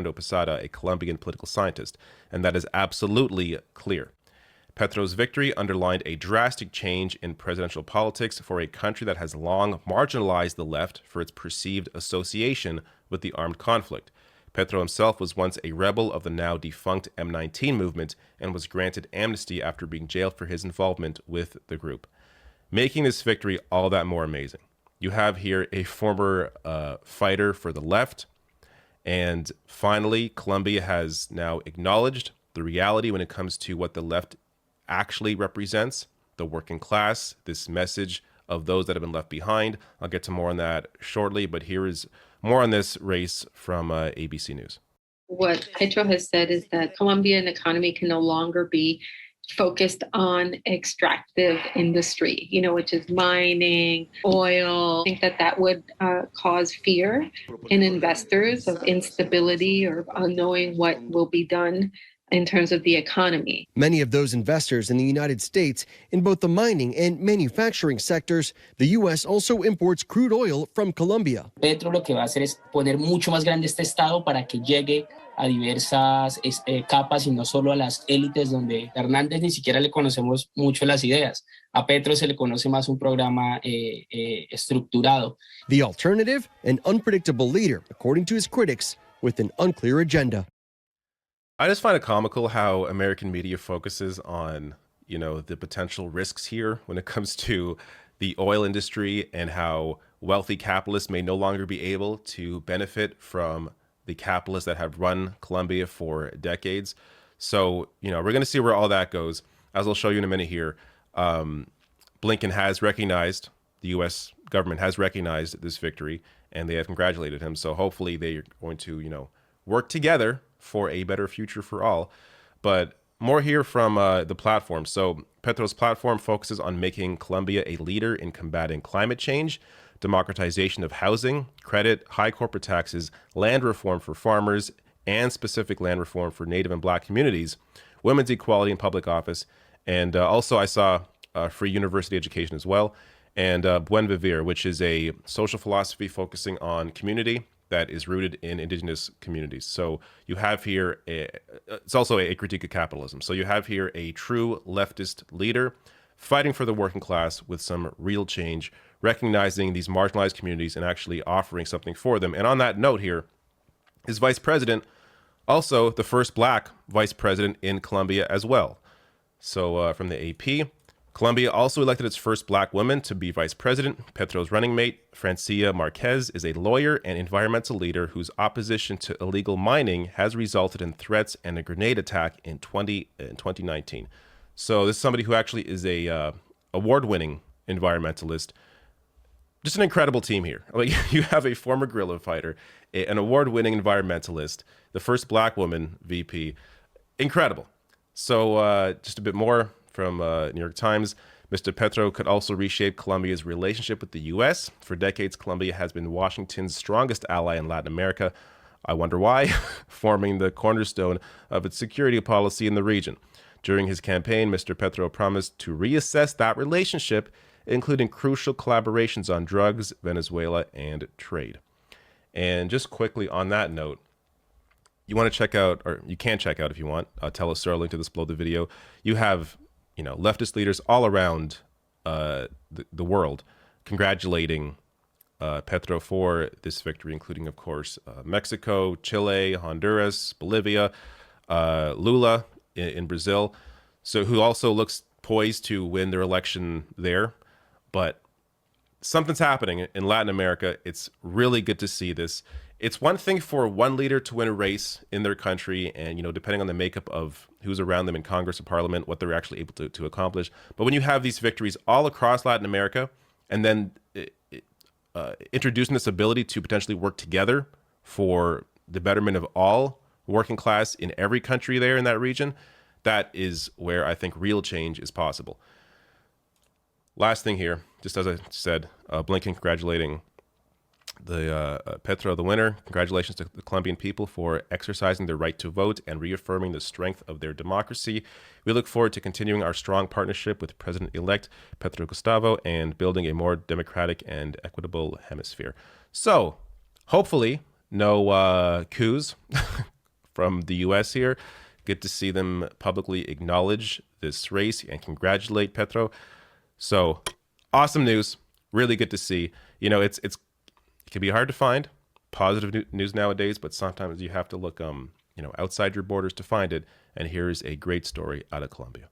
Posada, a Colombian political scientist, and that is absolutely clear. Petro's victory underlined a drastic change in presidential politics for a country that has long marginalized the left for its perceived association with the armed conflict. Petro himself was once a rebel of the now defunct M19 movement and was granted amnesty after being jailed for his involvement with the group, making this victory all that more amazing. You have here a former fighter for the left, and finally, Colombia has now acknowledged the reality when it comes to what the left actually represents, the working class, this message of those that have been left behind. I'll get to more on that shortly, but here is more on this race from ABC News. What Petro has said is that Colombian economy can no longer be focused on extractive industry, which is mining, oil. I think that would cause fear in investors of instability or unknowing what will be done in terms of the economy. Many of those investors in the United States in both the mining and manufacturing sectors. The U.S. also imports crude oil from Colombia. Petro lo que va a hacer es poner mucho más grande este estado para que llegue a diversas capas y no solo a las élites, donde a Hernández ni siquiera le conocemos mucho las ideas. A Petro se le conoce más un programa estructurado. The alternative, an unpredictable leader, according to his critics, with an unclear agenda. I just find it comical how American media focuses on, the potential risks here when it comes to the oil industry and how wealthy capitalists may no longer be able to benefit from the capitalists that have run Colombia for decades. So, we're going to see where all that goes. As I'll show you in a minute here, Blinken has recognized, the U.S. government has recognized this victory, and they have congratulated him. So hopefully they're going to, work together for a better future for all. But more here from the platform. So Petro's platform focuses on making Colombia a leader in combating climate change, democratization of housing, credit, high corporate taxes, land reform for farmers, and specific land reform for Native and Black communities, women's equality in public office, and also I saw free university education as well, and Buen Vivir, which is a social philosophy focusing on community that is rooted in indigenous communities. So you have here, it's also a critique of capitalism. So you have here a true leftist leader fighting for the working class with some real change, recognizing these marginalized communities and actually offering something for them. And on that note here, his vice president, also the first Black vice president in Colombia as well. So from the AP, Colombia also elected its first Black woman to be vice president. Petro's running mate, Francia Marquez, is a lawyer and environmental leader whose opposition to illegal mining has resulted in threats and a grenade attack in 2019. So this is somebody who actually is a award-winning environmentalist. Just an incredible team here. Like, you have a former guerrilla fighter, an award-winning environmentalist, the first Black woman VP. Incredible. So just a bit more from New York Times. Mr. Petro could also reshape Colombia's relationship with the U.S. For decades, Colombia has been Washington's strongest ally in Latin America. I wonder why, forming the cornerstone of its security policy in the region. During his campaign, Mr. Petro promised to reassess that relationship, including crucial collaborations on drugs, Venezuela, and trade. And just quickly on that note, you want to check out, or you can check out if you want, tell us, link to this below the video. You have leftist leaders all around the world congratulating Petro for this victory, including, of course, Mexico, Chile, Honduras, Bolivia, Lula in Brazil, so who also looks poised to win their election there. But something's happening in Latin America. It's really good to see this. It's one thing for one leader to win a race in their country and, depending on the makeup of who's around them in Congress or Parliament, what they're actually able to accomplish. But when you have these victories all across Latin America and then introducing this ability to potentially work together for the betterment of all working class in every country there in that region, that is where I think real change is possible. Last thing here, just as I said, Blinken congratulating the Petro, the winner. Congratulations to the Colombian people for exercising their right to vote and reaffirming the strength of their democracy. We look forward to continuing our strong partnership with President-elect Petro Gustavo and building a more democratic and equitable hemisphere. So hopefully No coups from the U.S. here. Good to see them publicly acknowledge this race and congratulate Petro. So awesome news. Really good to see. It can be hard to find positive news nowadays, but sometimes you have to look outside your borders to find it. And here is a great story out of Colombia.